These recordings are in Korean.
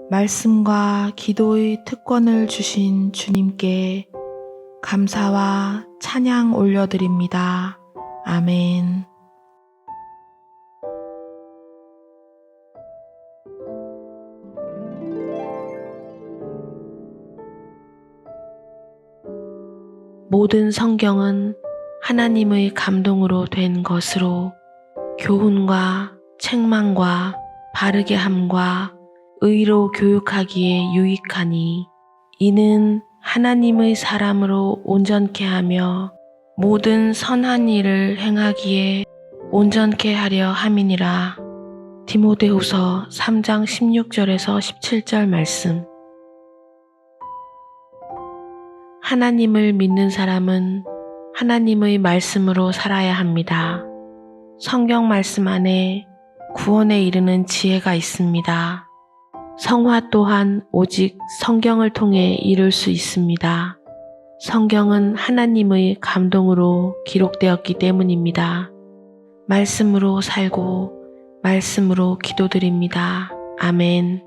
말씀과 기도의 특권을 주신 주님께 감사와 찬양 올려드립니다. 아멘. 모든 성경은 하나님의 감동으로 된 것으로 교훈과 책망과 바르게 함과 의로 교육하기에 유익하니 이는 하나님의 사람으로 온전케 하며 모든 선한 일을 행하기에 온전케 하려 함이니라. 디모데후서 3장 16절에서 17절 말씀. 하나님을 믿는 사람은 하나님의 말씀으로 살아야 합니다. 성경 말씀 안에 구원에 이르는 지혜가 있습니다. 성화 또한 오직 성경을 통해 이룰 수 있습니다. 성경은 하나님의 감동으로 기록되었기 때문입니다. 말씀으로 살고 말씀으로 기도드립니다. 아멘.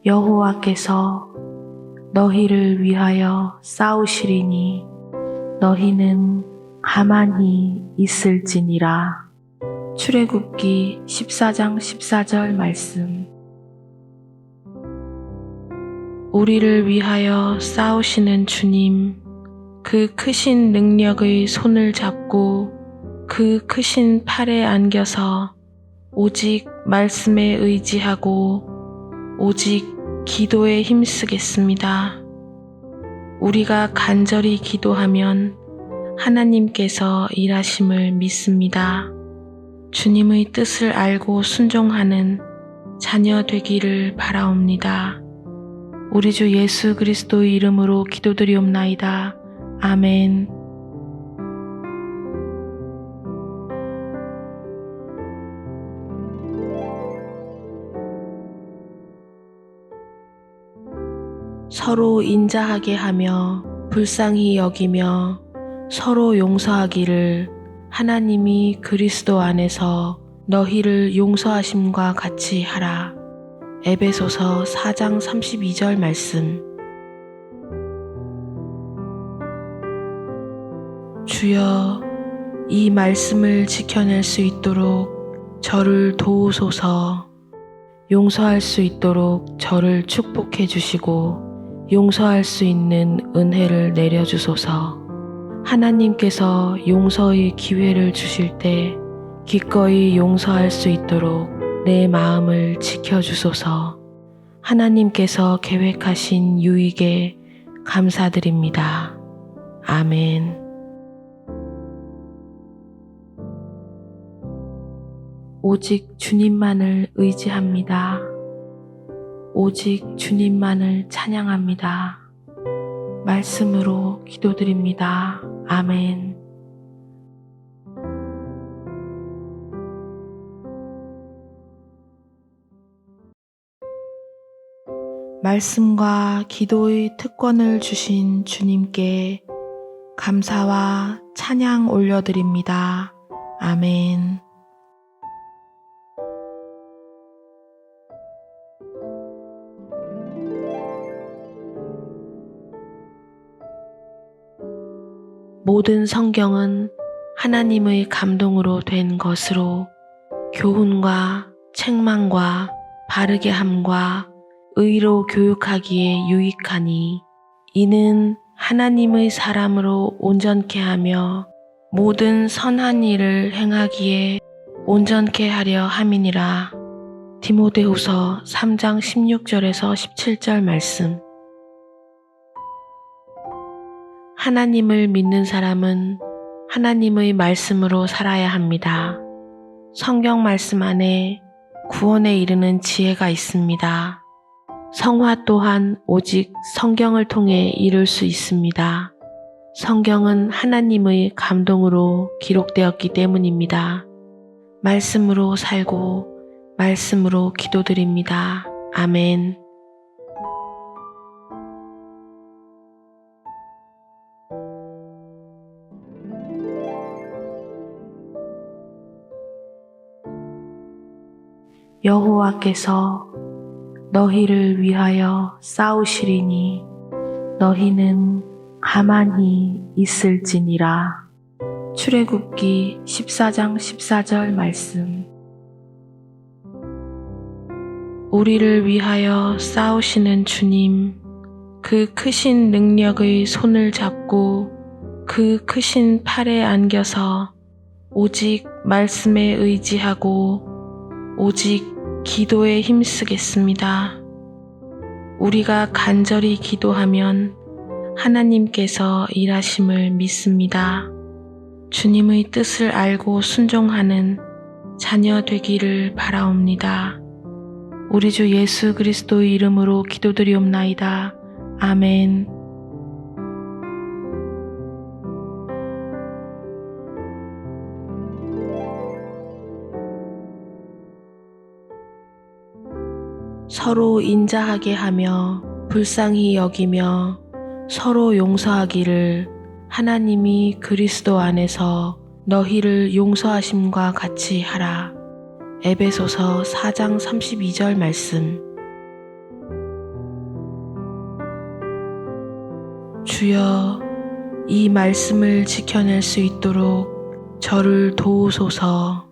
여호와께서 너희를 위하여 싸우시리니 너희는 가만히 있을지니라. 출애굽기 14장 14절 말씀. 우리를 위하여 싸우시는 주님, 그 크신 능력의 손을 잡고 그 크신 팔에 안겨서 오직 말씀에 의지하고 오직 기도에 힘쓰겠습니다. 우리가 간절히 기도하면 하나님께서 일하심을 믿습니다. 주님의 뜻을 알고 순종하는 자녀 되기를 바라옵니다. 우리 주 예수 그리스도의 이름으로 기도드리옵나이다. 아멘. 서로 인자하게 하며 불쌍히 여기며 서로 용서하기를 하나님이 그리스도 안에서 너희를 용서하심과 같이 하라. 에베소서 4장 32절 말씀. 주여, 이 말씀을 지켜낼 수 있도록 저를 도우소서. 용서할 수 있도록 저를 축복해 주시고 용서할 수 있는 은혜를 내려주소서. 하나님께서 용서의 기회를 주실 때 기꺼이 용서할 수 있도록 내 마음을 지켜주소서. 하나님께서 계획하신 유익에 감사드립니다. 아멘. 오직 주님만을 의지합니다. 오직 주님만을 찬양합니다. 말씀으로 기도드립니다. 아멘. 말씀과 기도의 특권을 주신 주님께 감사와 찬양 올려드립니다. 아멘. 모든 성경은 하나님의 감동으로 된 것으로 교훈과 책망과 바르게 함과 의로 교육하기에 유익하니 이는 하나님의 사람으로 온전케 하며 모든 선한 일을 행하기에 온전케 하려 함이니라. 디모데후서 3장 16절에서 17절 말씀. 하나님을 믿는 사람은 하나님의 말씀으로 살아야 합니다. 성경 말씀 안에 구원에 이르는 지혜가 있습니다. 성화 또한 오직 성경을 통해 이룰 수 있습니다. 성경은 하나님의 감동으로 기록되었기 때문입니다. 말씀으로 살고 말씀으로 기도드립니다. 아멘. 여호와께서 너희를 위하여 싸우시리니 너희는 가만히 있을지니라. 출애굽기 14장 14절 말씀. 우리를 위하여 싸우시는 주님, 그 크신 능력의 손을 잡고 그 크신 팔에 안겨서 오직 말씀에 의지하고 오직 기도에 힘쓰겠습니다. 우리가 간절히 기도하면 하나님께서 일하심을 믿습니다. 주님의 뜻을 알고 순종하는 자녀 되기를 바라옵니다. 우리 주 예수 그리스도의 이름으로 기도드리옵나이다. 아멘. 서로 인자하게 하며 불쌍히 여기며 서로 용서하기를 하나님이 그리스도 안에서 너희를 용서하심과 같이 하라. 에베소서 4장 32절 말씀. 주여, 이 말씀을 지켜낼 수 있도록 저를 도우소서.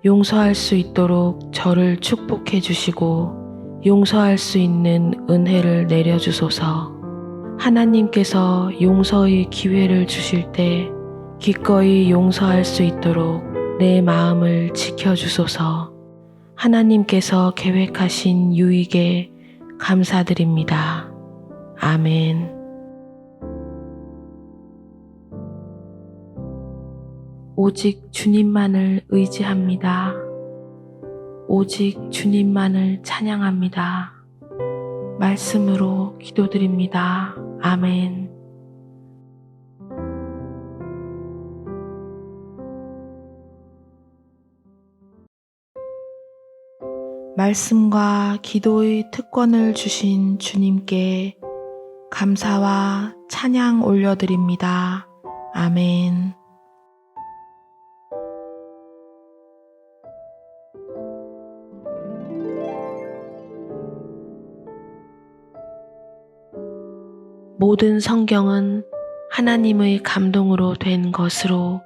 용서할 수 있도록 저를 축복해 주시고 용서할 수 있는 은혜를 내려주소서. 하나님께서 용서의 기회를 주실 때 기꺼이 용서할 수 있도록 내 마음을 지켜주소서. 하나님께서 계획하신 유익에 감사드립니다. 아멘. 오직 주님만을 의지합니다. 오직 주님만을 찬양합니다. 말씀으로 기도드립니다. 아멘. 말씀과 기도의 특권을 주신 주님께 감사와 찬양 올려드립니다. 아멘. 모든 성경은 하나님의 감동으로 된 것으로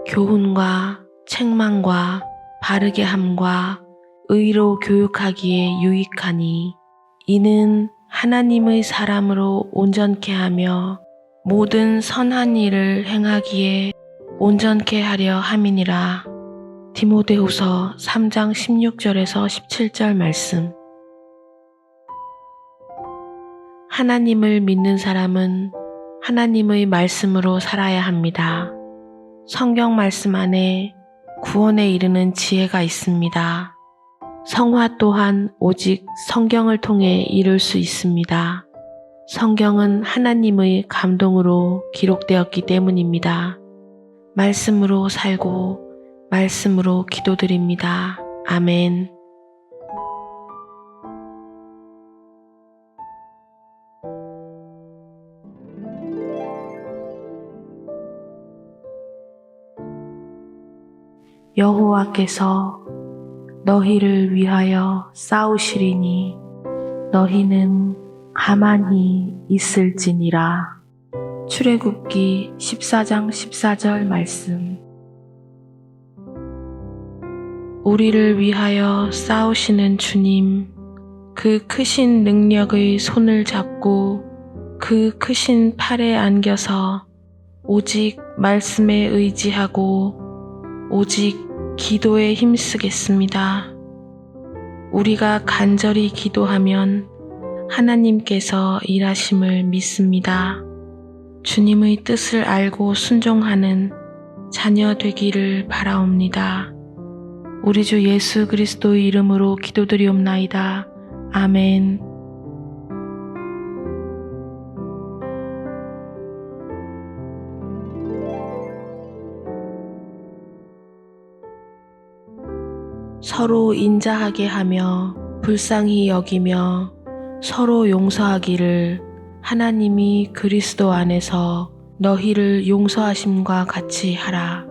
교훈과 책망과 바르게 함과 의로 교육하기에 유익하니 이는 하나님의 사람으로 온전케 하며 모든 선한 일을 행하기에 온전케 하려 함이니라. 디모데후서 3장 16절에서 17절 말씀. 하나님을 믿는 사람은 하나님의 말씀으로 살아야 합니다. 성경 말씀 안에 구원에 이르는 지혜가 있습니다. 성화 또한 오직 성경을 통해 이룰 수 있습니다. 성경은 하나님의 감동으로 기록되었기 때문입니다. 말씀으로 살고 말씀으로 기도드립니다. 아멘. 여호와께서 너희를 위하여 싸우시리니 너희는 가만히 있을지니라. 출애굽기 14장 14절 말씀. 우리를 위하여 싸우시는 주님, 그 크신 능력의 손을 잡고 그 크신 팔에 안겨서 오직 말씀에 의지하고 오직 기도에 힘쓰겠습니다. 우리가 간절히 기도하면 하나님께서 일하심을 믿습니다. 주님의 뜻을 알고 순종하는 자녀 되기를 바라옵니다. 우리 주 예수 그리스도의 이름으로 기도드리옵나이다. 아멘. 서로 인자하게 하며 불쌍히 여기며 서로 용서하기를 하나님이 그리스도 안에서 너희를 용서하심과 같이 하라.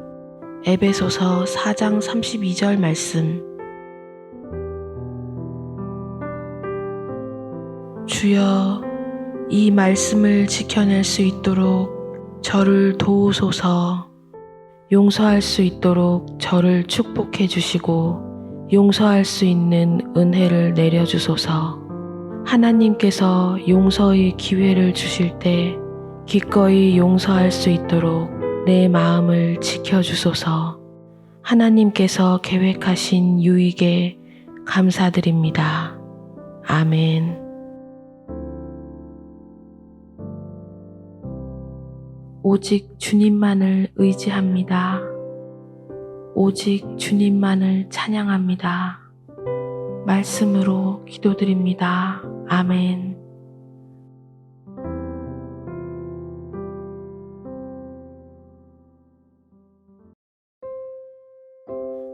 에베소서 4장 32절 말씀. 주여, 이 말씀을 지켜낼 수 있도록 저를 도우소서. 용서할 수 있도록 저를 축복해 주시고 용서할 수 있는 은혜를 내려주소서. 하나님께서 용서의 기회를 주실 때 기꺼이 용서할 수 있도록 내 마음을 지켜주소서. 하나님께서 계획하신 유익에 감사드립니다. 아멘. 오직 주님만을 의지합니다. 오직 주님만을 찬양합니다. 말씀으로 기도드립니다. 아멘.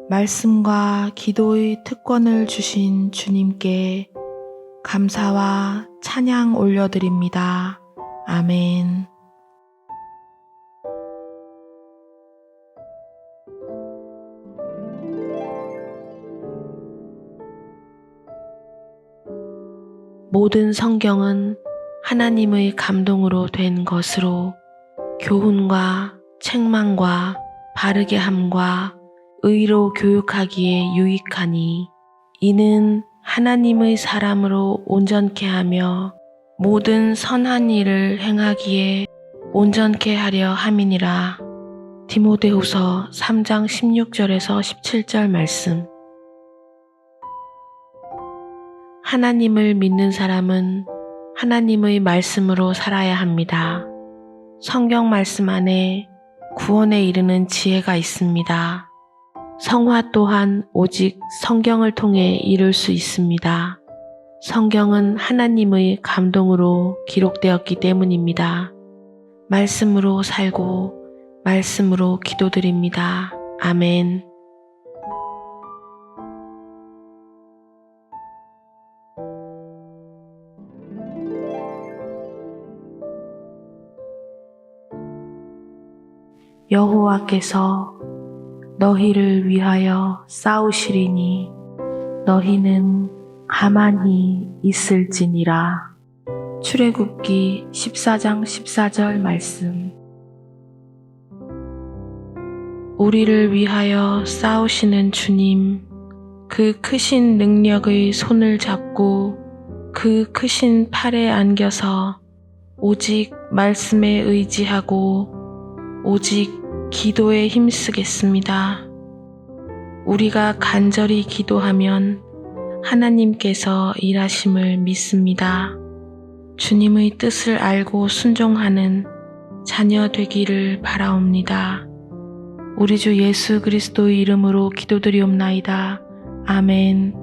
말씀과 기도의 특권을 주신 주님께 감사와 찬양 올려드립니다. 아멘. 모든 성경은 하나님의 감동으로 된 것으로 교훈과 책망과 바르게 함과 의로 교육하기에 유익하니 이는 하나님의 사람으로 온전케 하며 모든 선한 일을 행하기에 온전케 하려 함이니라. 디모데후서 3장 16절에서 17절 말씀. 하나님을 믿는 사람은 하나님의 말씀으로 살아야 합니다. 성경 말씀 안에 구원에 이르는 지혜가 있습니다. 성화 또한 오직 성경을 통해 이룰 수 있습니다. 성경은 하나님의 감동으로 기록되었기 때문입니다. 말씀으로 살고 말씀으로 기도드립니다. 아멘. 여호와께서 너희를 위하여 싸우시리니 너희는 가만히 있을지니라. 출애굽기 14장 14절 말씀. 우리를 위하여 싸우시는 주님, 그 크신 능력의 손을 잡고 그 크신 팔에 안겨서 오직 말씀에 의지하고 오직 기도에 힘쓰겠습니다. 우리가 간절히 기도하면 하나님께서 일하심을 믿습니다. 주님의 뜻을 알고 순종하는 자녀 되기를 바라옵니다. 우리 주 예수 그리스도의 이름으로 기도드리옵나이다. 아멘.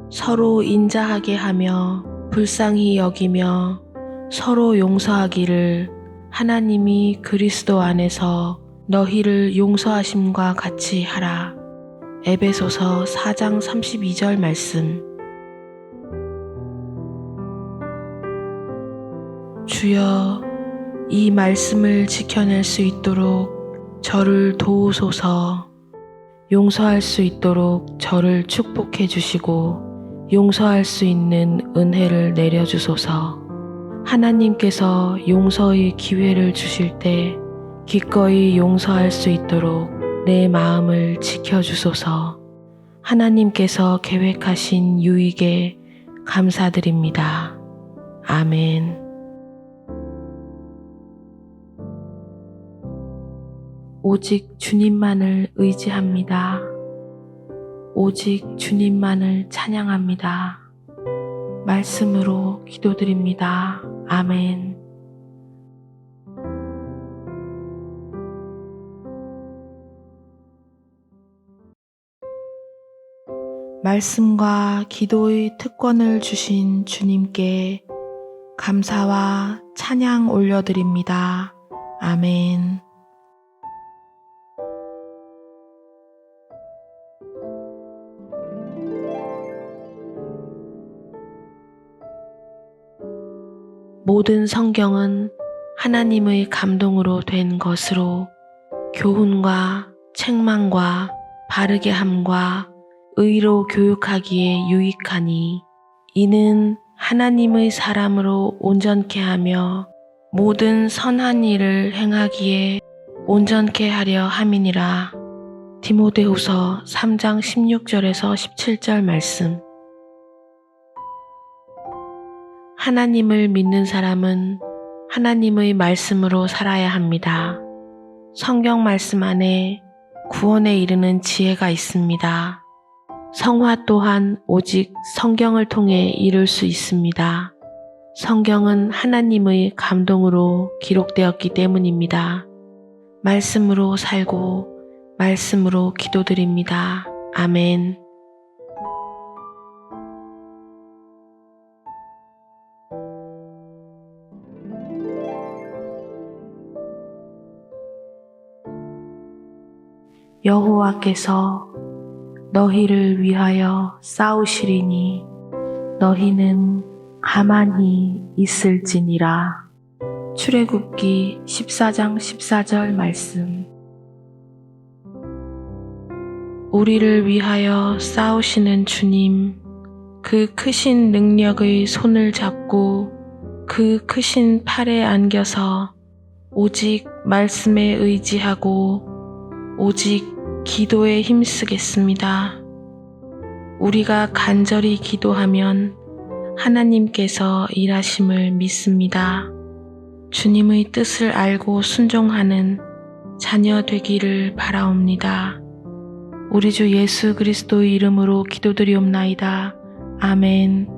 서로 인자하게 하며 불쌍히 여기며 서로 용서하기를 하나님이 그리스도 안에서 너희를 용서하심과 같이 하라. 에베소서 4장 32절 말씀. 주여, 이 말씀을 지켜낼 수 있도록 저를 도우소서. 용서할 수 있도록 저를 축복해 주시고 용서할 수 있는 은혜를 내려주소서. 하나님께서 용서의 기회를 주실 때 기꺼이 용서할 수 있도록 내 마음을 지켜주소서. 하나님께서 계획하신 유익에 감사드립니다. 아멘. 오직 주님만을 의지합니다. 오직 주님만을 찬양합니다. 말씀으로 기도드립니다. 아멘. 말씀과 기도의 특권을 주신 주님께 감사와 찬양 올려드립니다. 아멘. 모든 성경은 하나님의 감동으로 된 것으로 교훈과 책망과 바르게 함과 의로 교육하기에 유익하니 이는 하나님의 사람으로 온전케 하며 모든 선한 일을 행하기에 온전케 하려 함이니라. 디모데후서 3장 16절에서 17절 말씀. 하나님을 믿는 사람은 하나님의 말씀으로 살아야 합니다. 성경 말씀 안에 구원에 이르는 지혜가 있습니다. 성화 또한 오직 성경을 통해 이룰 수 있습니다. 성경은 하나님의 감동으로 기록되었기 때문입니다. 말씀으로 살고 말씀으로 기도드립니다. 아멘. 여호와께서 너희를 위하여 싸우시리니 너희는 가만히 있을지니라. 출애굽기 14장 14절 말씀. 우리를 위하여 싸우시는 주님, 그 크신 능력의 손을 잡고 그 크신 팔에 안겨서 오직 말씀에 의지하고 오직 기도에 힘쓰겠습니다. 우리가 간절히 기도하면 하나님께서 일하심을 믿습니다. 주님의 뜻을 알고 순종하는 자녀 되기를 바라옵니다. 우리 주 예수 그리스도의 이름으로 기도드리옵나이다. 아멘.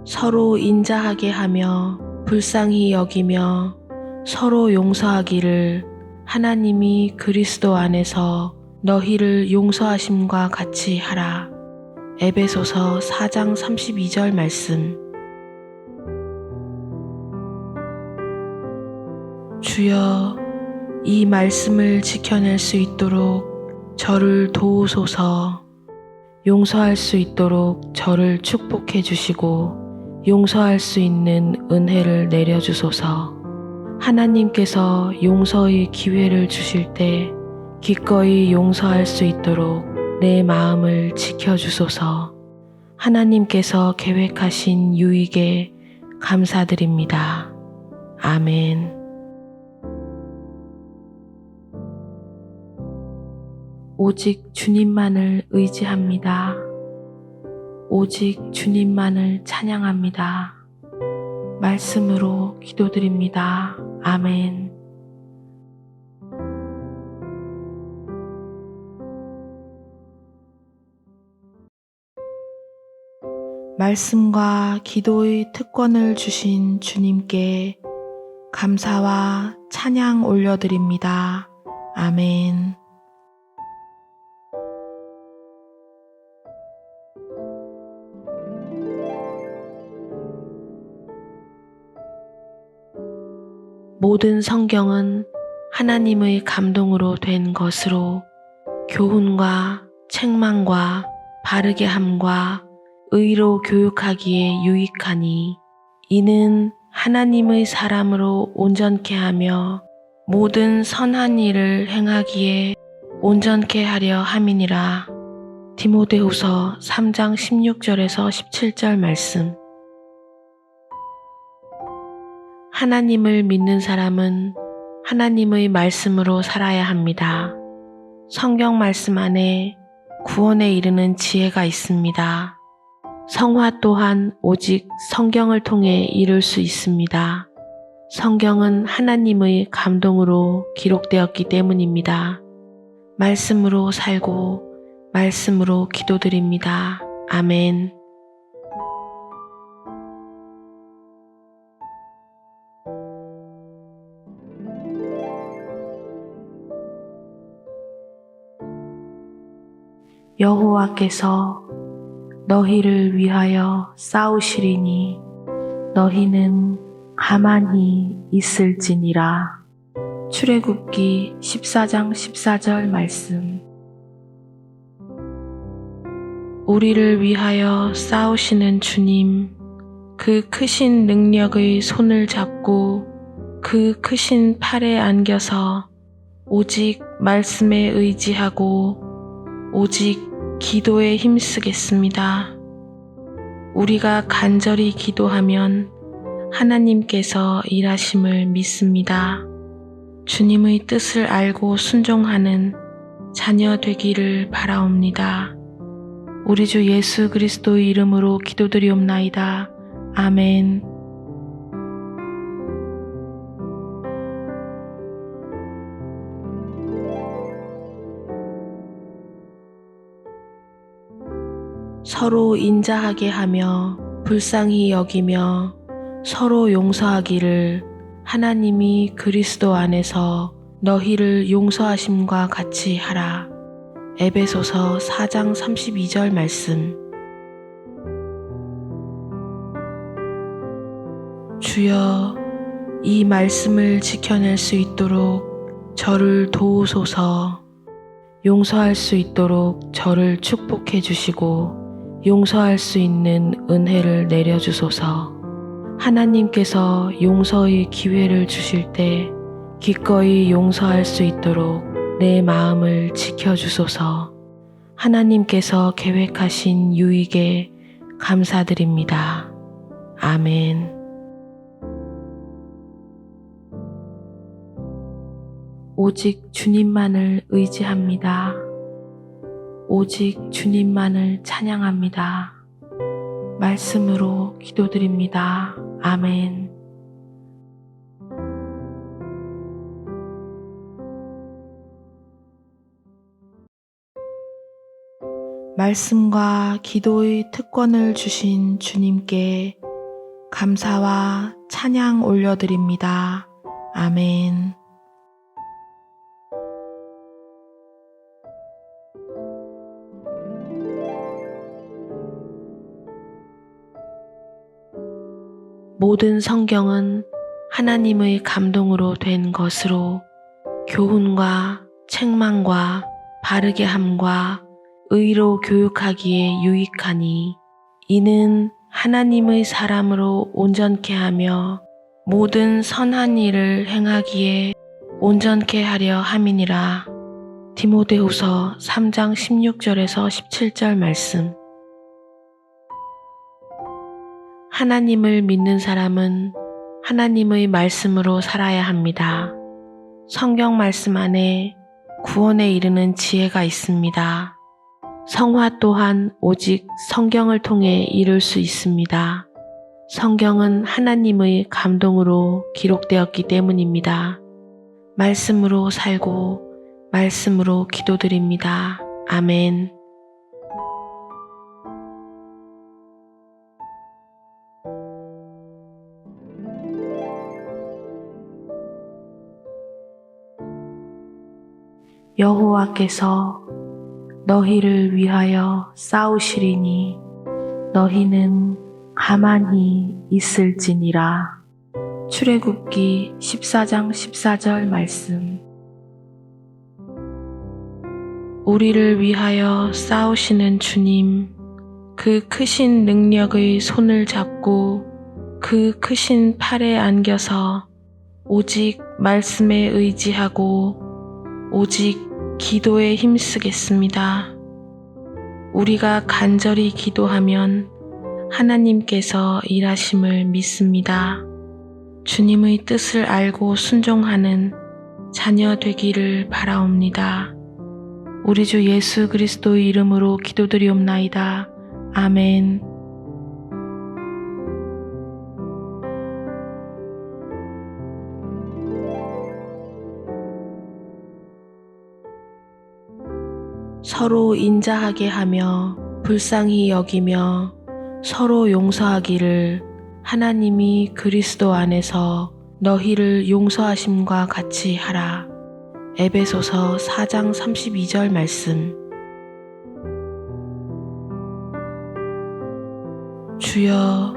서로 인자하게 하며 불쌍히 여기며 서로 용서하기를 하나님이 그리스도 안에서 너희를 용서하심과 같이 하라. 에베소서 4장 32절 말씀. 주여, 이 말씀을 지켜낼 수 있도록 저를 도우소서. 용서할 수 있도록 저를 축복해 주시고 용서할 수 있는 은혜를 내려주소서. 하나님께서 용서의 기회를 주실 때 기꺼이 용서할 수 있도록 내 마음을 지켜주소서. 하나님께서 계획하신 유익에 감사드립니다. 아멘. 오직 주님만을 의지합니다. 오직 주님만을 찬양합니다. 말씀으로 기도드립니다. 아멘. 말씀과 기도의 특권을 주신 주님께 감사와 찬양 올려드립니다. 아멘. 모든 성경은 하나님의 감동으로 된 것으로 교훈과 책망과 바르게 함과 의로 교육하기에 유익하니 이는 하나님의 사람으로 온전케 하며 모든 선한 일을 행하기에 온전케 하려 함이니라. 디모데후서 3장 16절에서 17절 말씀. 하나님을 믿는 사람은 하나님의 말씀으로 살아야 합니다. 성경 말씀 안에 구원에 이르는 지혜가 있습니다. 성화 또한 오직 성경을 통해 이룰 수 있습니다. 성경은 하나님의 감동으로 기록되었기 때문입니다. 말씀으로 살고 말씀으로 기도드립니다. 아멘. 여호와께서 너희를 위하여 싸우시리니 너희는 가만히 있을지니라. 출애굽기 14장 14절 말씀. 우리를 위하여 싸우시는 주님, 그 크신 능력의 손을 잡고 그 크신 팔에 안겨서 오직 말씀에 의지하고 오직 기도에 힘쓰겠습니다. 우리가 간절히 기도하면 하나님께서 일하심을 믿습니다. 주님의 뜻을 알고 순종하는 자녀 되기를 바라옵니다. 우리 주 예수 그리스도의 이름으로 기도드리옵나이다. 아멘. 서로 인자하게 하며 불쌍히 여기며 서로 용서하기를 하나님이 그리스도 안에서 너희를 용서하심과 같이 하라. 에베소서 4장 32절 말씀. 주여, 이 말씀을 지켜낼 수 있도록 저를 도우소서. 용서할 수 있도록 저를 축복해 주시고 용서할 수 있는 은혜를 내려주소서. 하나님께서 용서의 기회를 주실 때 기꺼이 용서할 수 있도록 내 마음을 지켜주소서. 하나님께서 계획하신 유익에 감사드립니다. 아멘. 오직 주님만을 의지합니다. 오직 주님만을 찬양합니다. 말씀으로 기도드립니다. 아멘. 말씀과 기도의 특권을 주신 주님께 감사와 찬양 올려드립니다. 아멘. 모든 성경은 하나님의 감동으로 된 것으로 교훈과 책망과 바르게 함과 의로 교육하기에 유익하니 이는 하나님의 사람으로 온전케 하며 모든 선한 일을 행하기에 온전케 하려 함이니라. 디모데후서 3장 16절에서 17절 말씀. 하나님을 믿는 사람은 하나님의 말씀으로 살아야 합니다. 성경 말씀 안에 구원에 이르는 지혜가 있습니다. 성화 또한 오직 성경을 통해 이룰 수 있습니다. 성경은 하나님의 감동으로 기록되었기 때문입니다. 말씀으로 살고 말씀으로 기도드립니다. 아멘. 여호와께서 너희를 위하여 싸우시리니 너희는 가만히 있을지니라. 출애굽기 14장 14절 말씀. 우리를 위하여 싸우시는 주님, 그 크신 능력의 손을 잡고 그 크신 팔에 안겨서 오직 말씀에 의지하고 오직 기도에 힘쓰겠습니다. 우리가 간절히 기도하면 하나님께서 일하심을 믿습니다. 주님의 뜻을 알고 순종하는 자녀 되기를 바라옵니다. 우리 주 예수 그리스도의 이름으로 기도드리옵나이다. 아멘. 서로 인자하게 하며 불쌍히 여기며 서로 용서하기를 하나님이 그리스도 안에서 너희를 용서하심과 같이 하라. 에베소서 4장 32절 말씀. 주여,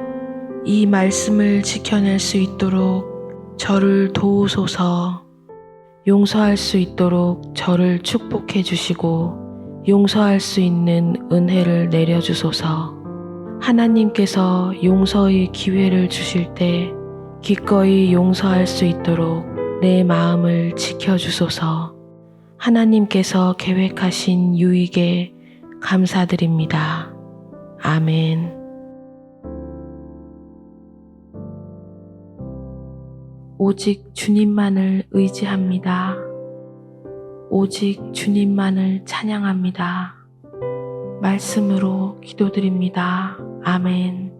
이 말씀을 지켜낼 수 있도록 저를 도우소서. 용서할 수 있도록 저를 축복해 주시고 용서할 수 있는 은혜를 내려주소서. 하나님께서 용서의 기회를 주실 때 기꺼이 용서할 수 있도록 내 마음을 지켜주소서. 하나님께서 계획하신 유익에 감사드립니다. 아멘. 오직 주님만을 의지합니다. 오직 주님만을 찬양합니다. 말씀으로 기도드립니다. 아멘.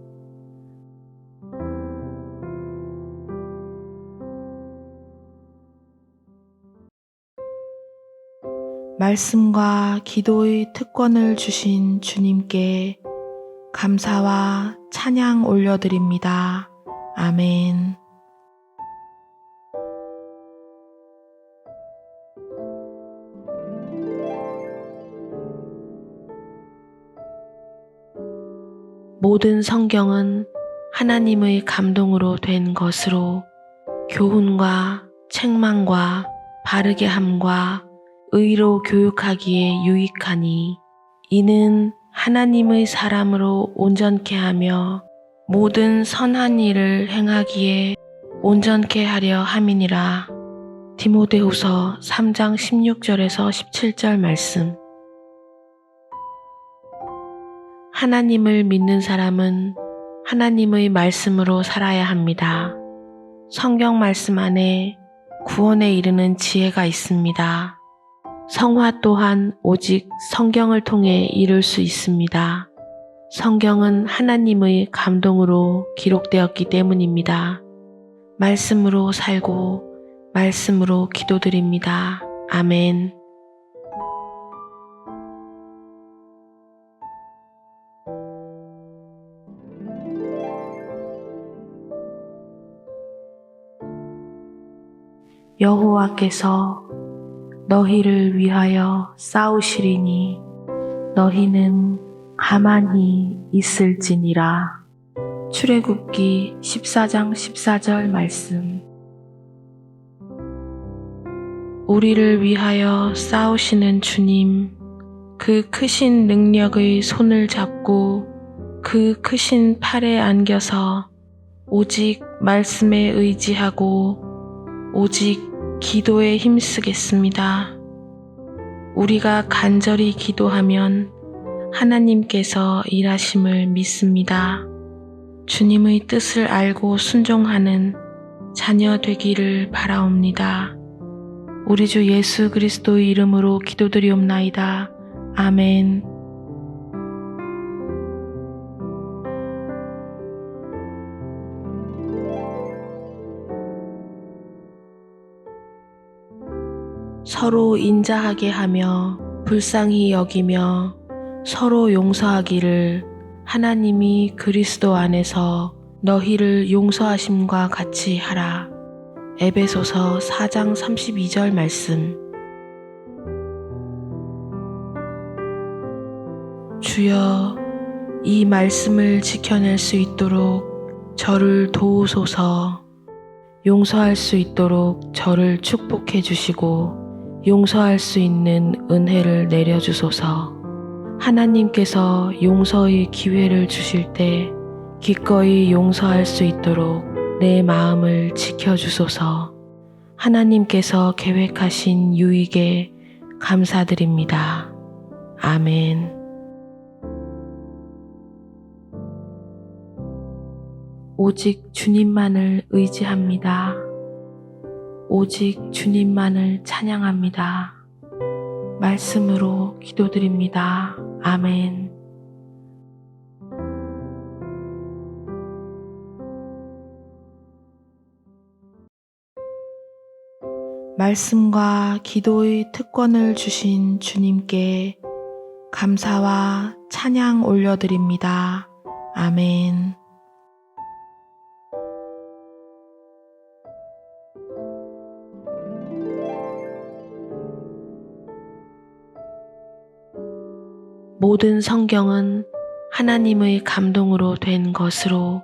말씀과 기도의 특권을 주신 주님께 감사와 찬양 올려드립니다. 아멘. 모든 성경은 하나님의 감동으로 된 것으로 교훈과 책망과 바르게 함과 의로 교육하기에 유익하니 이는 하나님의 사람으로 온전케 하며 모든 선한 일을 행하기에 온전케 하려 함이니라. 디모데후서 3장 16절에서 17절 말씀. 하나님을 믿는 사람은 하나님의 말씀으로 살아야 합니다. 성경 말씀 안에 구원에 이르는 지혜가 있습니다. 성화 또한 오직 성경을 통해 이룰 수 있습니다. 성경은 하나님의 감동으로 기록되었기 때문입니다. 말씀으로 살고 말씀으로 기도드립니다. 아멘. 여호와께서 너희를 위하여 싸우시리니 너희는 가만히 있을지니라. 출애굽기 14장 14절 말씀. 우리를 위하여 싸우시는 주님, 그 크신 능력의 손을 잡고 그 크신 팔에 안겨서 오직 말씀에 의지하고 오직 기도에 힘쓰겠습니다. 우리가 간절히 기도하면 하나님께서 일하심을 믿습니다. 주님의 뜻을 알고 순종하는 자녀 되기를 바라옵니다. 우리 주 예수 그리스도의 이름으로 기도드리옵나이다. 아멘. 서로 인자하게 하며 불쌍히 여기며 서로 용서하기를 하나님이 그리스도 안에서 너희를 용서하심과 같이 하라. 에베소서 4장 32절 말씀. 주여, 이 말씀을 지켜낼 수 있도록 저를 도우소서. 용서할 수 있도록 저를 축복해 주시고 용서할 수 있는 은혜를 내려주소서. 하나님께서 용서의 기회를 주실 때 기꺼이 용서할 수 있도록 내 마음을 지켜주소서. 하나님께서 계획하신 유익에 감사드립니다. 아멘. 오직 주님만을 의지합니다. 오직 주님만을 찬양합니다. 말씀으로 기도드립니다. 아멘. 말씀과 기도의 특권을 주신 주님께 감사와 찬양 올려드립니다. 아멘. 모든 성경은 하나님의 감동으로 된 것으로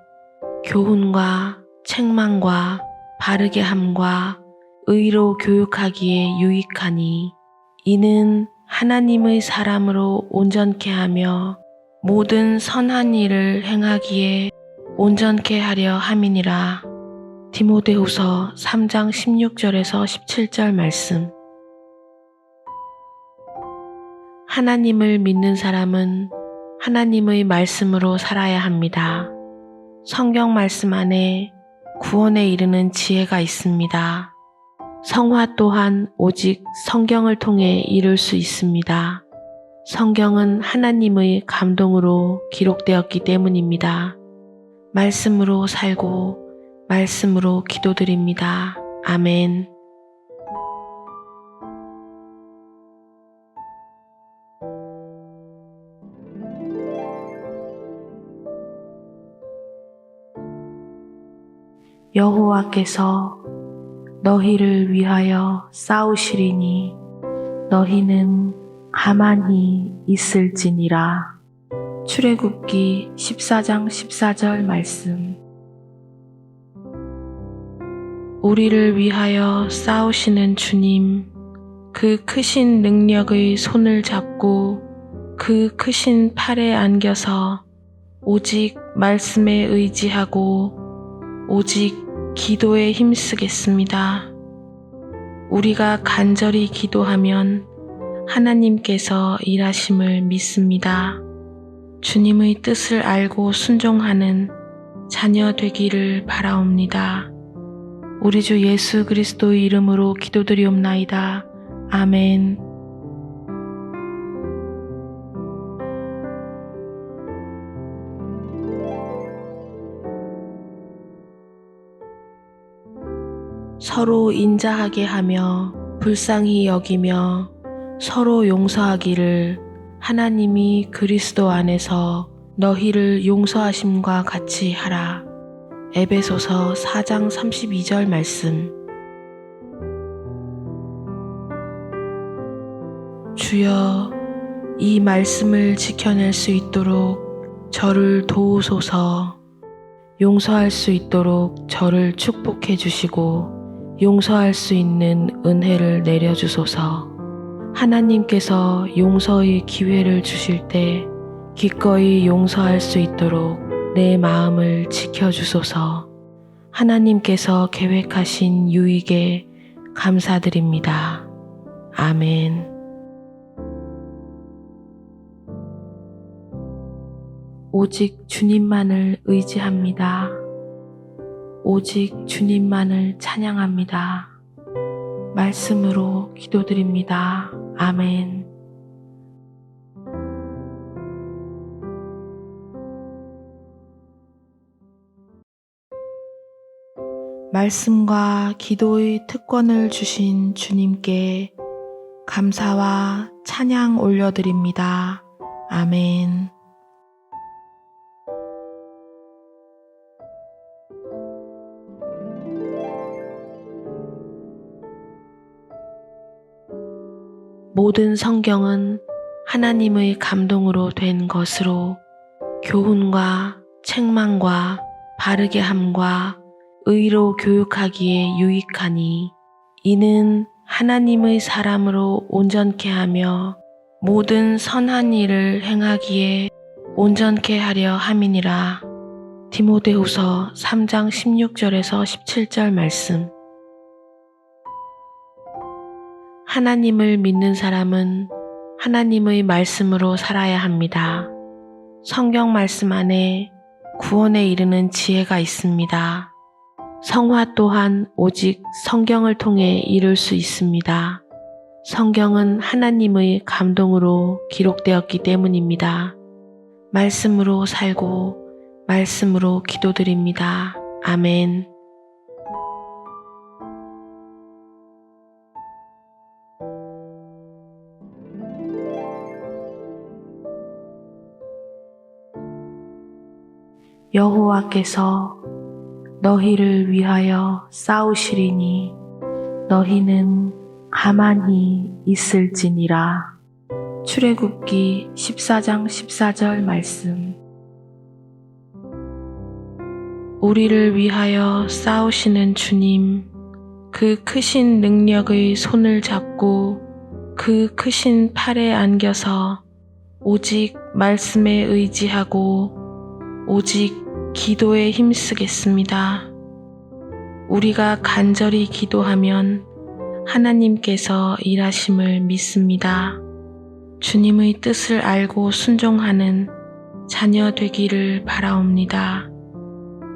교훈과 책망과 바르게 함과 의로 교육하기에 유익하니 이는 하나님의 사람으로 온전케 하며 모든 선한 일을 행하기에 온전케 하려 함이니라. 디모데후서 3장 16절에서 17절 말씀. 하나님을 믿는 사람은 하나님의 말씀으로 살아야 합니다. 성경 말씀 안에 구원에 이르는 지혜가 있습니다. 성화 또한 오직 성경을 통해 이룰 수 있습니다. 성경은 하나님의 감동으로 기록되었기 때문입니다. 말씀으로 살고 말씀으로 기도드립니다. 아멘. 여호와께서 너희를 위하여 싸우시리니 너희는 가만히 있을지니라. 출애굽기 14장 14절 말씀. 우리를 위하여 싸우시는 주님, 그 크신 능력의 손을 잡고 그 크신 팔에 안겨서 오직 말씀에 의지하고 오직 기도에 힘쓰겠습니다. 우리가 간절히 기도하면 하나님께서 일하심을 믿습니다. 주님의 뜻을 알고 순종하는 자녀 되기를 바라옵니다. 우리 주 예수 그리스도의 이름으로 기도드리옵나이다. 아멘. 서로 인자하게 하며 불쌍히 여기며 서로 용서하기를 하나님이 그리스도 안에서 너희를 용서하심과 같이 하라. 에베소서 4장 32절 말씀. 주여, 이 말씀을 지켜낼 수 있도록 저를 도우소서. 용서할 수 있도록 저를 축복해 주시고 용서할 수 있는 은혜를 내려주소서. 하나님께서 용서의 기회를 주실 때 기꺼이 용서할 수 있도록 내 마음을 지켜주소서. 하나님께서 계획하신 유익에 감사드립니다. 아멘. 오직 주님만을 의지합니다. 오직 주님만을 찬양합니다. 말씀으로 기도드립니다. 아멘. 말씀과 기도의 특권을 주신 주님께 감사와 찬양 올려드립니다. 아멘. 모든 성경은 하나님의 감동으로 된 것으로 교훈과 책망과 바르게 함과 의로 교육하기에 유익하니 이는 하나님의 사람으로 온전케 하며 모든 선한 일을 행하기에 온전케 하려 함이니라. 디모데후서 3장 16절에서 17절 말씀. 하나님을 믿는 사람은 하나님의 말씀으로 살아야 합니다. 성경 말씀 안에 구원에 이르는 지혜가 있습니다. 성화 또한 오직 성경을 통해 이룰 수 있습니다. 성경은 하나님의 감동으로 기록되었기 때문입니다. 말씀으로 살고 말씀으로 기도드립니다. 아멘. 여호와께서 너희를 위하여 싸우시리니 너희는 가만히 있을지니라. 출애굽기 14장 14절 말씀. 우리를 위하여 싸우시는 주님, 그 크신 능력의 손을 잡고 그 크신 팔에 안겨서 오직 말씀에 의지하고 오직 기도에 힘쓰겠습니다. 우리가 간절히 기도하면 하나님께서 일하심을 믿습니다. 주님의 뜻을 알고 순종하는 자녀 되기를 바라옵니다.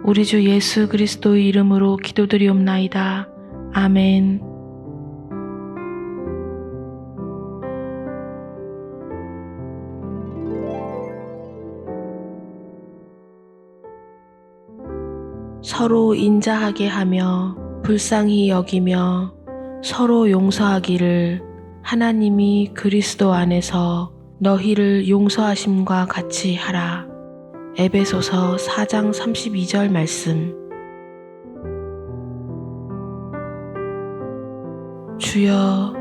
우리 주 예수 그리스도의 이름으로 기도드리옵나이다. 아멘. 서로 인자하게 하며 불쌍히 여기며 서로 용서하기를 하나님이 그리스도 안에서 너희를 용서하심과 같이 하라. 에베소서 4장 32절 말씀. 주여,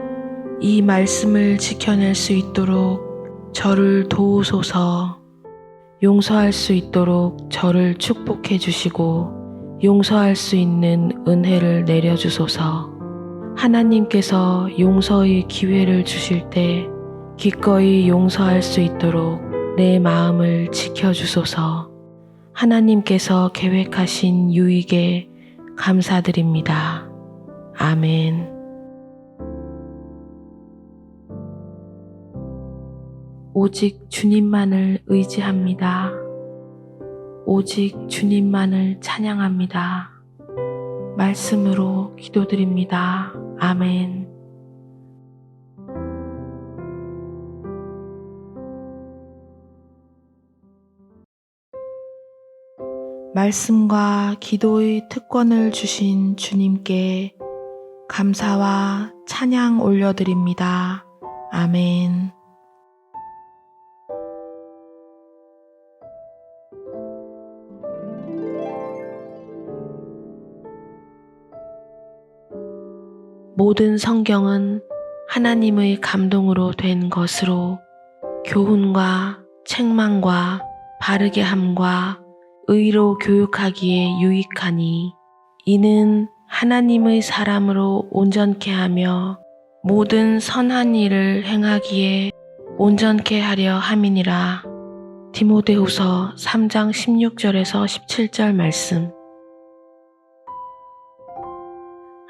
이 말씀을 지켜낼 수 있도록 저를 도우소서. 용서할 수 있도록 저를 축복해 주시고 용서할 수 있는 은혜를 내려주소서. 하나님께서 용서의 기회를 주실 때 기꺼이 용서할 수 있도록 내 마음을 지켜주소서. 하나님께서 계획하신 유익에 감사드립니다. 아멘. 오직 주님만을 의지합니다. 오직 주님만을 찬양합니다. 말씀으로 기도드립니다. 아멘. 말씀과 기도의 특권을 주신 주님께 감사와 찬양 올려드립니다. 아멘. 모든 성경은 하나님의 감동으로 된 것으로 교훈과 책망과 바르게 함과 의로 교육하기에 유익하니 이는 하나님의 사람으로 온전케 하며 모든 선한 일을 행하기에 온전케 하려 함이니라. 디모데후서 3장 16절에서 17절 말씀.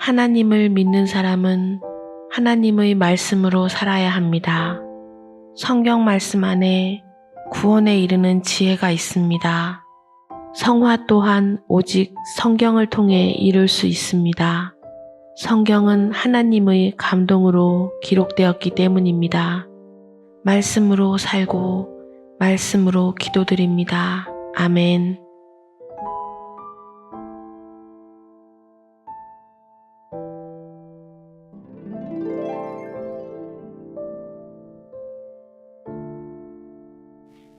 하나님을 믿는 사람은 하나님의 말씀으로 살아야 합니다. 성경 말씀 안에 구원에 이르는 지혜가 있습니다. 성화 또한 오직 성경을 통해 이룰 수 있습니다. 성경은 하나님의 감동으로 기록되었기 때문입니다. 말씀으로 살고 말씀으로 기도드립니다. 아멘.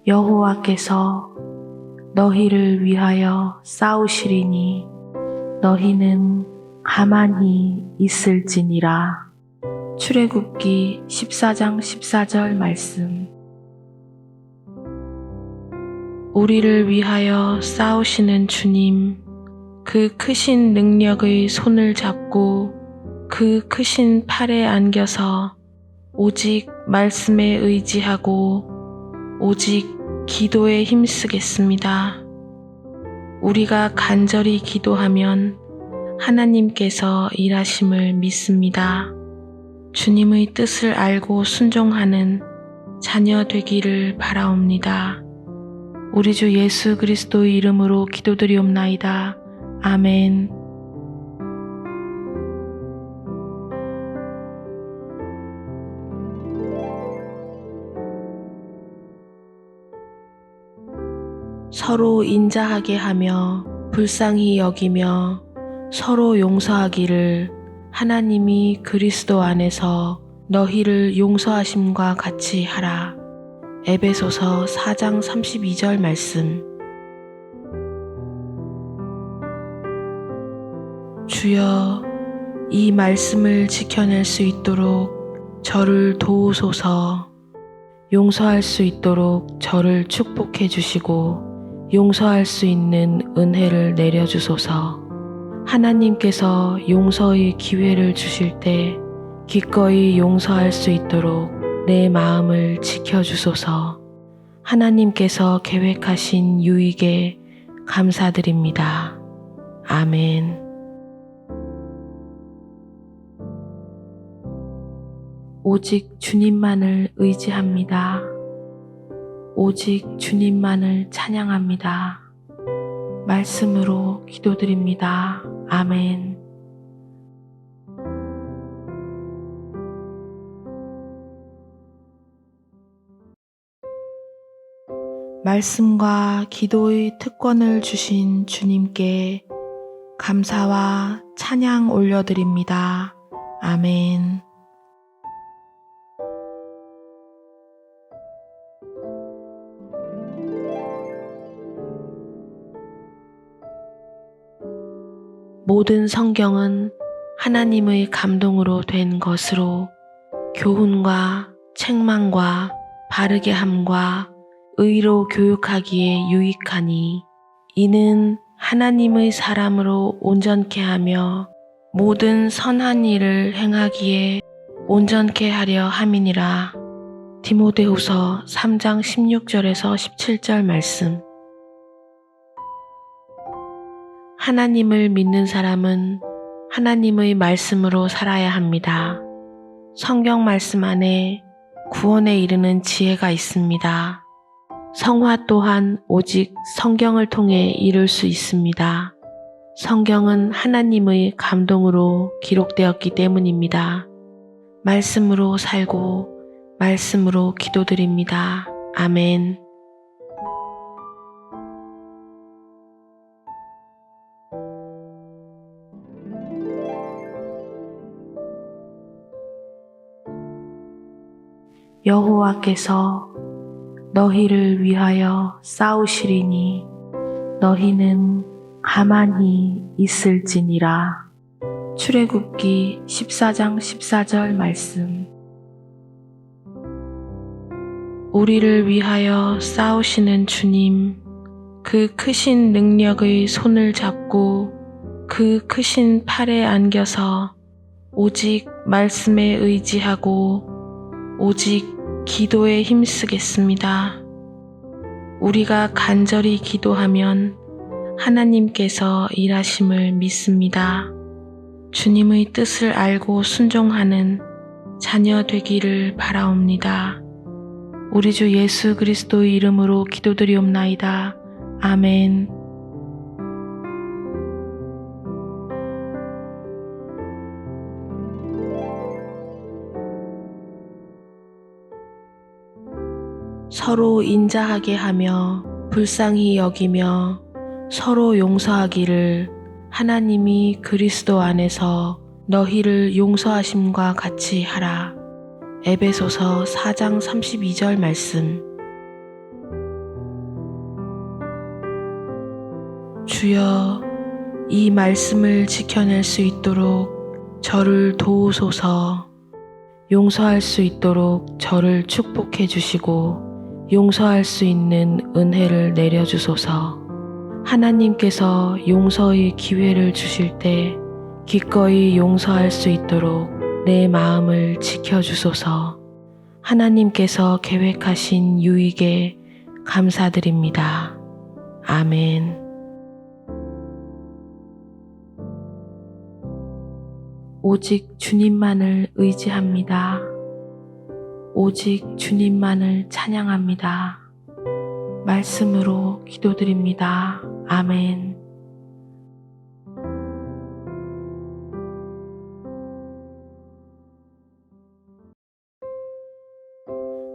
여호와께서 너희를 위하여 싸우시리니 너희는 가만히 있을지니라. 출애굽기 14장 14절 말씀. 우리를 위하여 싸우시는 주님, 그 크신 능력의 손을 잡고 그 크신 팔에 안겨서 오직 말씀에 의지하고 오직 기도에 힘쓰겠습니다. 우리가 간절히 기도하면 하나님께서 일하심을 믿습니다. 주님의 뜻을 알고 순종하는 자녀 되기를 바라옵니다. 우리 주 예수 그리스도의 이름으로 기도드리옵나이다. 아멘. 서로 인자하게 하며 불쌍히 여기며 서로 용서하기를 하나님이 그리스도 안에서 너희를 용서하심과 같이 하라. 에베소서 4장 32절 말씀. 주여, 이 말씀을 지켜낼 수 있도록 저를 도우소서. 용서할 수 있도록 저를 축복해 주시고 용서할 수 있는 은혜를 내려주소서. 하나님께서 용서의 기회를 주실 때 기꺼이 용서할 수 있도록 내 마음을 지켜주소서. 하나님께서 계획하신 유익에 감사드립니다. 아멘. 오직 주님만을 의지합니다. 오직 주님만을 찬양합니다. 말씀으로 기도드립니다. 아멘. 말씀과 기도의 특권을 주신 주님께 감사와 찬양 올려드립니다. 아멘. 모든 성경은 하나님의 감동으로 된 것으로 교훈과 책망과 바르게 함과 의로 교육하기에 유익하니 이는 하나님의 사람으로 온전케 하며 모든 선한 일을 행하기에 온전케 하려 함이니라. 디모데후서 3장 16절에서 17절 말씀. 하나님을 믿는 사람은 하나님의 말씀으로 살아야 합니다. 성경 말씀 안에 구원에 이르는 지혜가 있습니다. 성화 또한 오직 성경을 통해 이룰 수 있습니다. 성경은 하나님의 감동으로 기록되었기 때문입니다. 말씀으로 살고 말씀으로 기도드립니다. 아멘. 여호와께서 너희를 위하여 싸우시리니 너희는 가만히 있을지니라. 출애굽기 14장 14절 말씀. 우리를 위하여 싸우시는 주님, 그 크신 능력의 손을 잡고 그 크신 팔에 안겨서 오직 말씀에 의지하고 오직 기도에 힘쓰겠습니다. 우리가 간절히 기도하면 하나님께서 일하심을 믿습니다. 주님의 뜻을 알고 순종하는 자녀 되기를 바라옵니다. 우리 주 예수 그리스도의 이름으로 기도드리옵나이다. 아멘. 서로 인자하게 하며 불쌍히 여기며 서로 용서하기를 하나님이 그리스도 안에서 너희를 용서하심과 같이 하라. 에베소서 4장 32절 말씀. 주여, 이 말씀을 지켜낼 수 있도록 저를 도우소서. 용서할 수 있도록 저를 축복해 주시고 용서할 수 있는 은혜를 내려주소서. 하나님께서 용서의 기회를 주실 때 기꺼이 용서할 수 있도록 내 마음을 지켜주소서. 하나님께서 계획하신 유익에 감사드립니다. 아멘. 오직 주님만을 의지합니다. 오직 주님만을 찬양합니다. 말씀으로 기도드립니다. 아멘.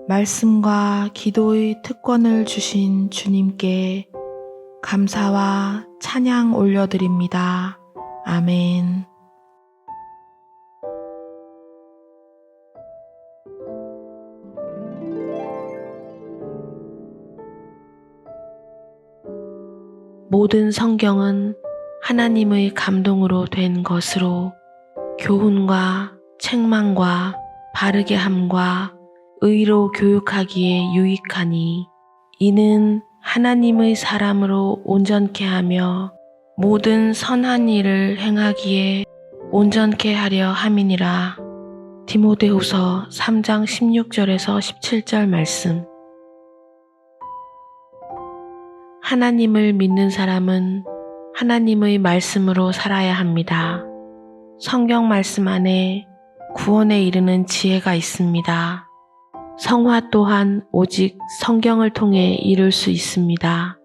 말씀과 기도의 특권을 주신 주님께 감사와 찬양 올려드립니다. 아멘. 모든 성경은 하나님의 감동으로 된 것으로 교훈과 책망과 바르게 함과 의로 교육하기에 유익하니 이는 하나님의 사람으로 온전케 하며 모든 선한 일을 행하기에 온전케 하려 함이니라. 디모데후서 3장 16절에서 17절 말씀. 하나님을 믿는 사람은 하나님의 말씀으로 살아야 합니다. 성경 말씀 안에 구원에 이르는 지혜가 있습니다. 성화 또한 오직 성경을 통해 이룰 수 있습니다.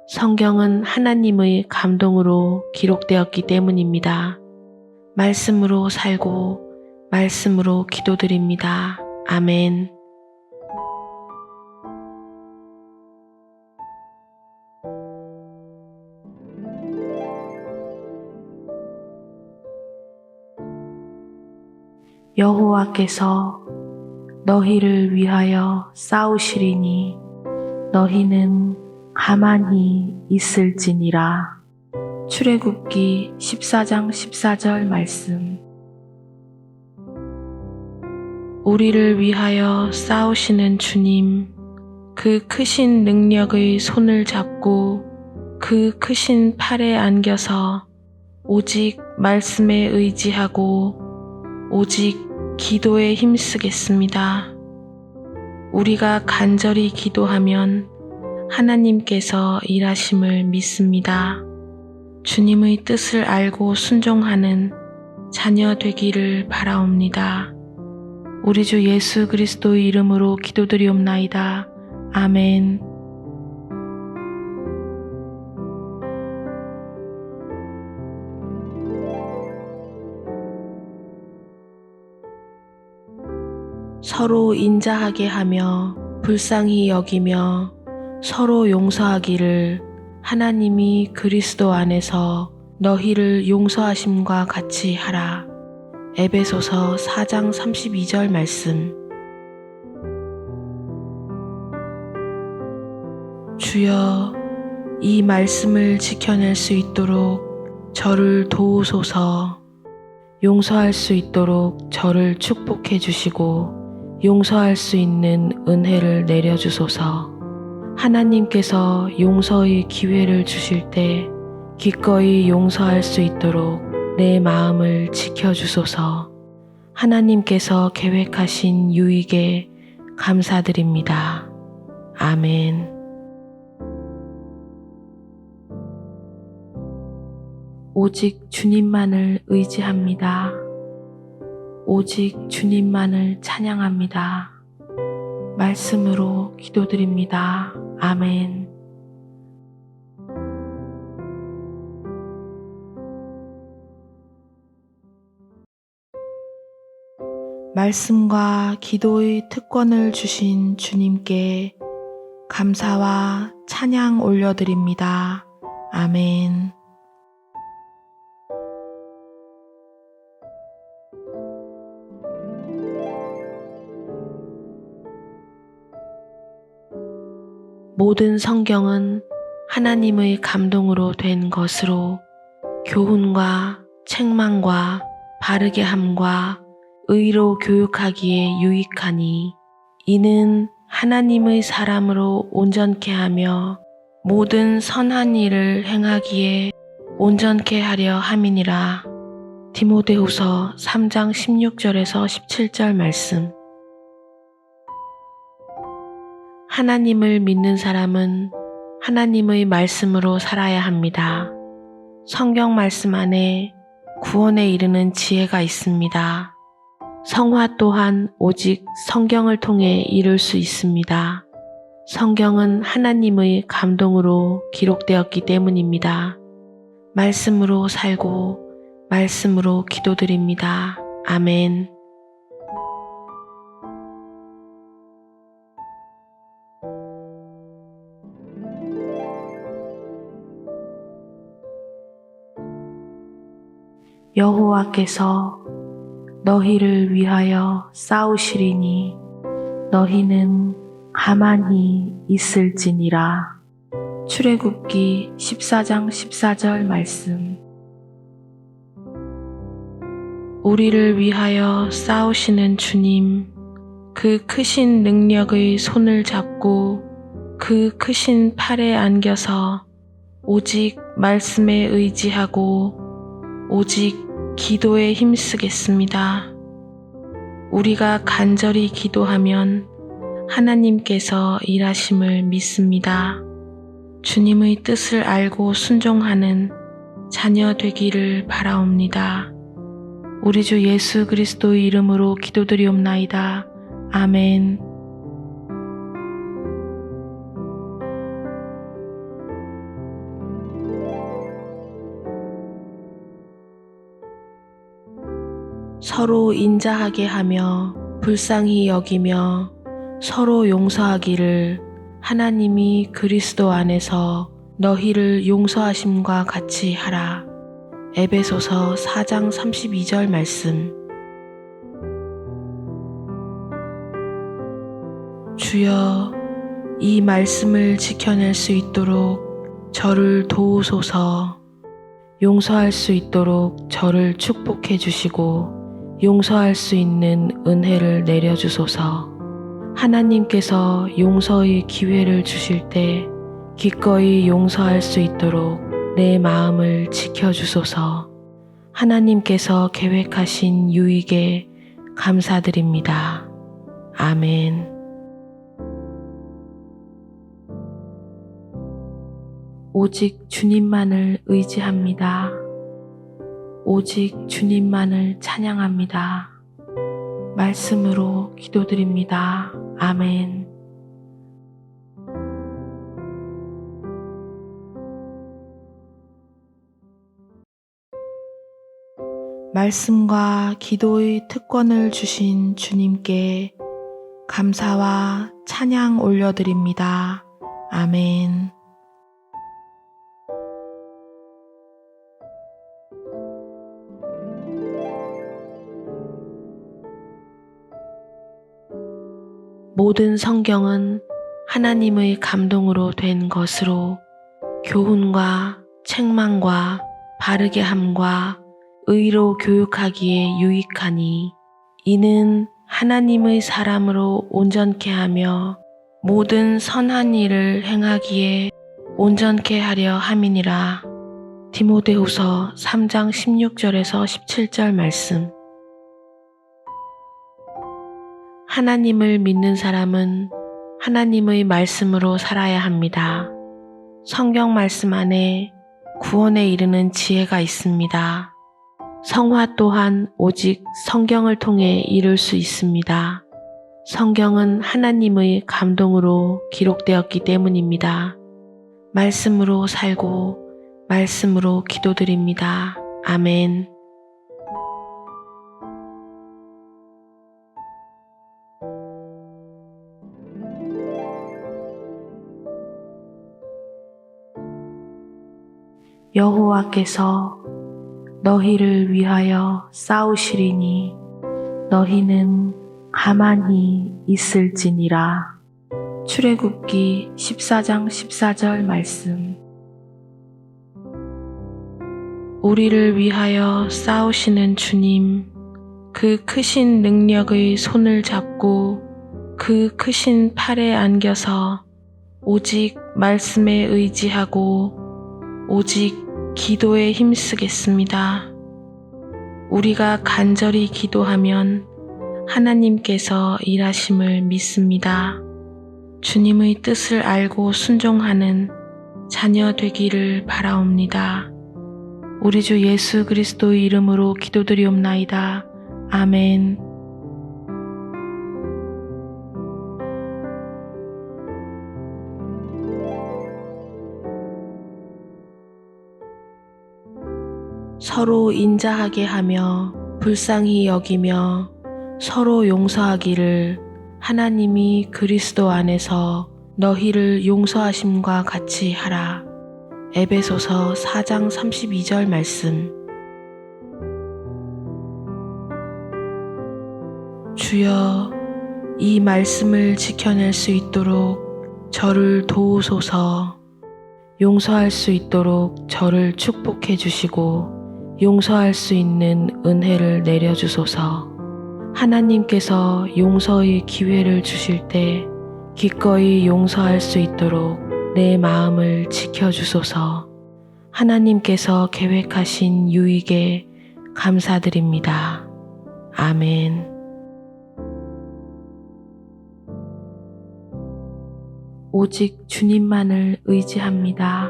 성경은 하나님의 감동으로 기록되었기 때문입니다. 말씀으로 살고 말씀으로 기도드립니다. 아멘. 여호와께서 너희를 위하여 싸우시리니 너희는 가만히 있을지니라. 출애굽기 14장 14절 말씀. 우리를 위하여 싸우시는 주님, 그 크신 능력의 손을 잡고 그 크신 팔에 안겨서 오직 말씀에 의지하고 오직 기도에 힘쓰겠습니다. 우리가 간절히 기도하면 하나님께서 일하심을 믿습니다. 주님의 뜻을 알고 순종하는 자녀 되기를 바라옵니다. 우리 주 예수 그리스도의 이름으로 기도드리옵나이다. 아멘. 서로 인자하게 하며 불쌍히 여기며 서로 용서하기를 하나님이 그리스도 안에서 너희를 용서하심과 같이 하라. 에베소서 4장 32절 말씀. 주여, 이 말씀을 지켜낼 수 있도록 저를 도우소서. 용서할 수 있도록 저를 축복해 주시고 용서할 수 있는 은혜를 내려주소서. 하나님께서 용서의 기회를 주실 때 기꺼이 용서할 수 있도록 내 마음을 지켜주소서. 하나님께서 계획하신 유익에 감사드립니다. 아멘. 오직 주님만을 의지합니다. 오직 주님만을 찬양합니다. 말씀으로 기도드립니다. 아멘. 말씀과 기도의 특권을 주신 주님께 감사와 찬양 올려드립니다. 아멘. 모든 성경은 하나님의 감동으로 된 것으로 교훈과 책망과 바르게 함과 의로 교육하기에 유익하니 이는 하나님의 사람으로 온전케 하며 모든 선한 일을 행하기에 온전케 하려 함이니라. 디모데후서 3장 16절에서 17절 말씀. 하나님을 믿는 사람은 하나님의 말씀으로 살아야 합니다. 성경 말씀 안에 구원에 이르는 지혜가 있습니다. 성화 또한 오직 성경을 통해 이룰 수 있습니다. 성경은 하나님의 감동으로 기록되었기 때문입니다. 말씀으로 살고 말씀으로 기도드립니다. 아멘. 여호와께서 너희를 위하여 싸우시리니 너희는 가만히 있을지니라. 출애굽기 14장 14절 말씀. 우리를 위하여 싸우시는 주님, 그 크신 능력의 손을 잡고 그 크신 팔에 안겨서 오직 말씀에 의지하고 오직 기도에 힘쓰겠습니다. 우리가 간절히 기도하면 하나님께서 일하심을 믿습니다. 주님의 뜻을 알고 순종하는 자녀 되기를 바라옵니다. 우리 주 예수 그리스도의 이름으로 기도드리옵나이다. 아멘. 서로 인자하게 하며 불쌍히 여기며 서로 용서하기를 하나님이 그리스도 안에서 너희를 용서하심과 같이 하라. 에베소서 4장 32절 말씀. 주여, 이 말씀을 지켜낼 수 있도록 저를 도우소서. 용서할 수 있도록 저를 축복해 주시고 용서할 수 있는 은혜를 내려주소서. 하나님께서 용서의 기회를 주실 때 기꺼이 용서할 수 있도록 내 마음을 지켜주소서. 하나님께서 계획하신 유익에 감사드립니다. 아멘. 오직 주님만을 의지합니다. 오직 주님만을 찬양합니다. 말씀으로 기도드립니다. 아멘. 말씀과 기도의 특권을 주신 주님께 감사와 찬양 올려드립니다. 아멘. 모든 성경은 하나님의 감동으로 된 것으로 교훈과 책망과 바르게 함과 의로 교육하기에 유익하니 이는 하나님의 사람으로 온전케 하며 모든 선한 일을 행하기에 온전케 하려 함이니라. 디모데후서 3장 16절에서 17절 말씀. 하나님을 믿는 사람은 하나님의 말씀으로 살아야 합니다. 성경 말씀 안에 구원에 이르는 지혜가 있습니다. 성화 또한 오직 성경을 통해 이룰 수 있습니다. 성경은 하나님의 감동으로 기록되었기 때문입니다. 말씀으로 살고 말씀으로 기도드립니다. 아멘. 여호와께서 너희를 위하여 싸우시리니 너희는 가만히 있을지니라. 출애굽기 14장 14절 말씀. 우리를 위하여 싸우시는 주님, 그 크신 능력의 손을 잡고 그 크신 팔에 안겨서 오직 말씀에 의지하고 오직 기도에 힘쓰겠습니다. 우리가 간절히 기도하면 하나님께서 일하심을 믿습니다. 주님의 뜻을 알고 순종하는 자녀 되기를 바라옵니다. 우리 주 예수 그리스도의 이름으로 기도드리옵나이다. 아멘. 서로 인자하게 하며 불쌍히 여기며 서로 용서하기를 하나님이 그리스도 안에서 너희를 용서하심과 같이 하라. 에베소서 4장 32절 말씀. 주여, 이 말씀을 지켜낼 수 있도록 저를 도우소서. 용서할 수 있도록 저를 축복해 주시고 용서할 수 있는 은혜를 내려주소서. 하나님께서 용서의 기회를 주실 때 기꺼이 용서할 수 있도록 내 마음을 지켜주소서. 하나님께서 계획하신 유익에 감사드립니다. 아멘. 오직 주님만을 의지합니다.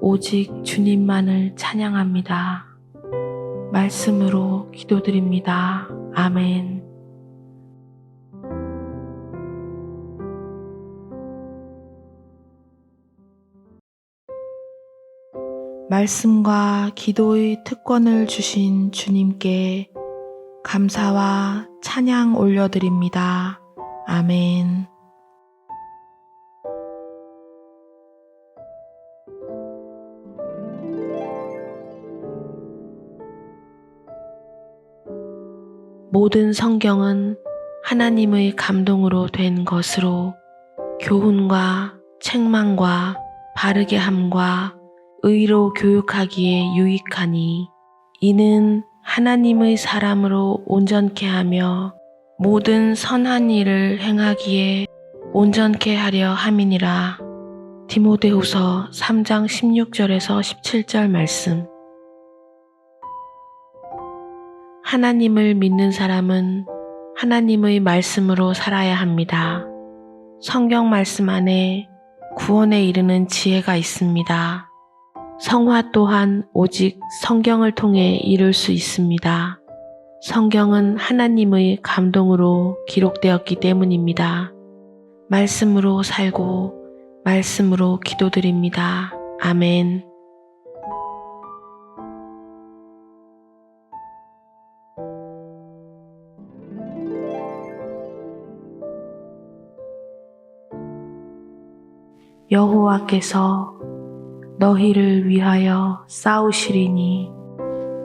오직 주님만을 찬양합니다. 말씀으로 기도드립니다. 아멘. 말씀과 기도의 특권을 주신 주님께 감사와 찬양 올려드립니다. 아멘. 모든 성경은 하나님의 감동으로 된 것으로 교훈과 책망과 바르게 함과 의로 교육하기에 유익하니 이는 하나님의 사람으로 온전케 하며 모든 선한 일을 행하기에 온전케 하려 함이니라. 디모데후서 3장 16절에서 17절 말씀. 하나님을 믿는 사람은 하나님의 말씀으로 살아야 합니다. 성경 말씀 안에 구원에 이르는 지혜가 있습니다. 성화 또한 오직 성경을 통해 이룰 수 있습니다. 성경은 하나님의 감동으로 기록되었기 때문입니다. 말씀으로 살고 말씀으로 기도드립니다. 아멘. 여호와께서 너희를 위하여 싸우시리니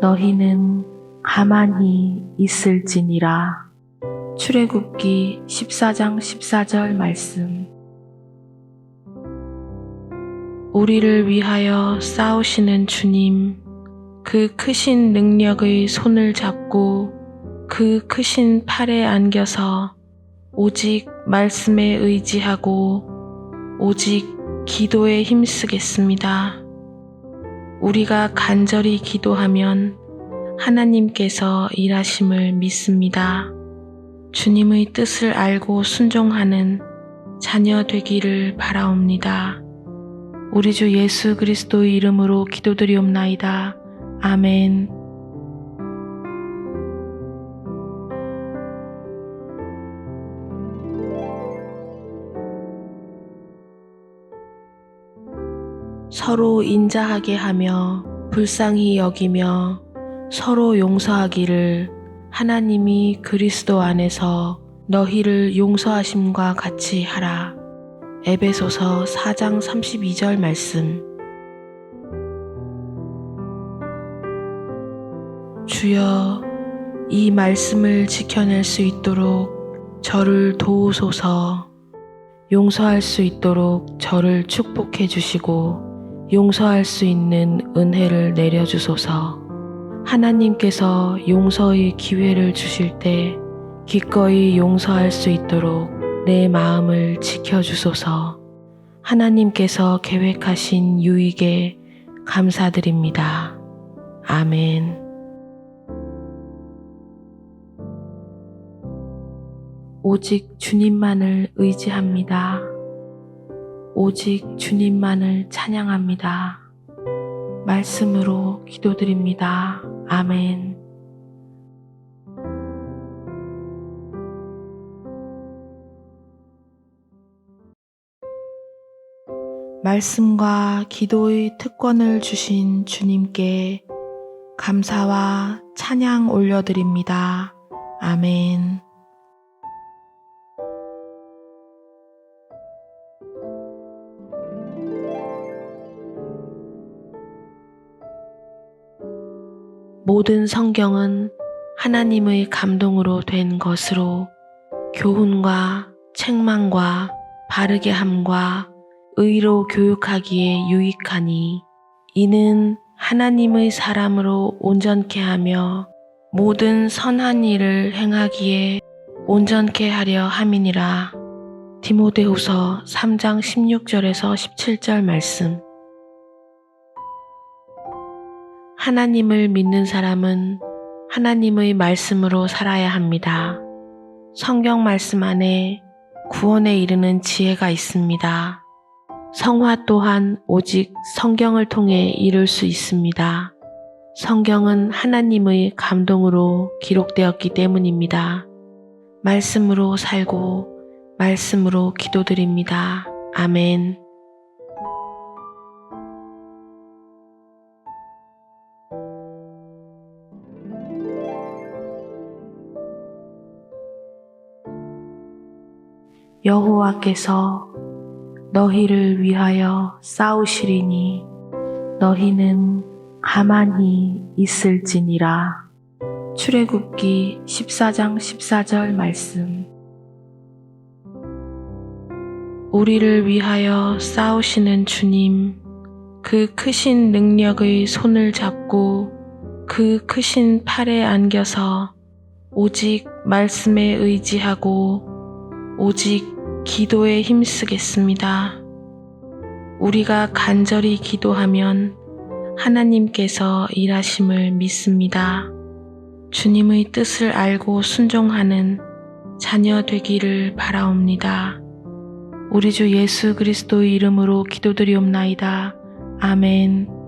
너희는 가만히 있을지니라. 출애굽기 14장 14절 말씀. 우리를 위하여 싸우시는 주님, 그 크신 능력의 손을 잡고 그 크신 팔에 안겨서 오직 말씀에 의지하고 오직 기도에 힘쓰겠습니다. 우리가 간절히 기도하면 하나님께서 일하심을 믿습니다. 주님의 뜻을 알고 순종하는 자녀 되기를 바라옵니다. 우리 주 예수 그리스도의 이름으로 기도드리옵나이다. 아멘. 서로 인자하게 하며 불쌍히 여기며 서로 용서하기를 하나님이 그리스도 안에서 너희를 용서하심과 같이 하라. 에베소서 4장 32절 말씀. 주여, 이 말씀을 지켜낼 수 있도록 저를 도우소서. 용서할 수 있도록 저를 축복해 주시고 용서할 수 있는 은혜를 내려주소서. 하나님께서 용서의 기회를 주실 때 기꺼이 용서할 수 있도록 내 마음을 지켜주소서. 하나님께서 계획하신 유익에 감사드립니다. 아멘. 오직 주님만을 의지합니다. 오직 주님만을 찬양합니다. 말씀으로 기도드립니다. 아멘. 말씀과 기도의 특권을 주신 주님께 감사와 찬양 올려드립니다. 아멘. 모든 성경은 하나님의 감동으로 된 것으로 교훈과 책망과 바르게 함과 의로 교육하기에 유익하니 이는 하나님의 사람으로 온전케 하며 모든 선한 일을 행하기에 온전케 하려 함이니라. 디모데후서 3장 16절에서 17절 말씀. 하나님을 믿는 사람은 하나님의 말씀으로 살아야 합니다. 성경 말씀 안에 구원에 이르는 지혜가 있습니다. 성화 또한 오직 성경을 통해 이룰 수 있습니다. 성경은 하나님의 감동으로 기록되었기 때문입니다. 말씀으로 살고 말씀으로 기도드립니다. 아멘. 여호와께서 너희를 위하여 싸우시리니 너희는 가만히 있을지니라. 출애굽기 14장 14절 말씀. 우리를 위하여 싸우시는 주님, 그 크신 능력의 손을 잡고 그 크신 팔에 안겨서 오직 말씀에 의지하고 오직 기도에 힘쓰겠습니다. 우리가 간절히 기도하면 하나님께서 일하심을 믿습니다. 주님의 뜻을 알고 순종하는 자녀 되기를 바라옵니다. 우리 주 예수 그리스도의 이름으로 기도드리옵나이다. 아멘.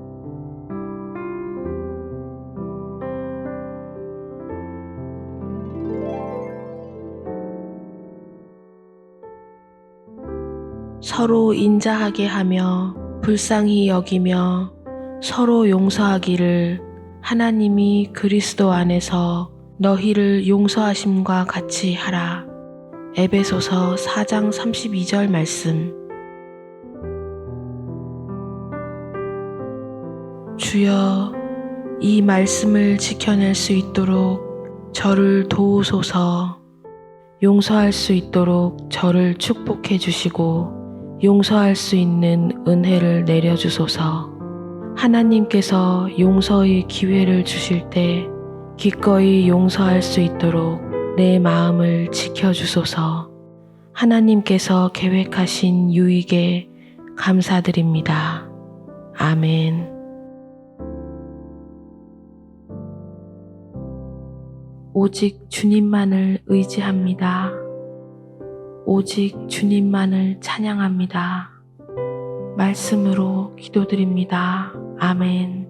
서로 인자하게 하며 불쌍히 여기며 서로 용서하기를 하나님이 그리스도 안에서 너희를 용서하심과 같이 하라. 에베소서 4장 32절 말씀. 주여, 이 말씀을 지켜낼 수 있도록 저를 도우소서. 용서할 수 있도록 저를 축복해 주시고 용서할 수 있는 은혜를 내려주소서. 하나님께서 용서의 기회를 주실 때 기꺼이 용서할 수 있도록 내 마음을 지켜주소서. 하나님께서 계획하신 유익에 감사드립니다. 아멘. 오직 주님만을 의지합니다. 오직 주님만을 찬양합니다. 말씀으로 기도드립니다. 아멘.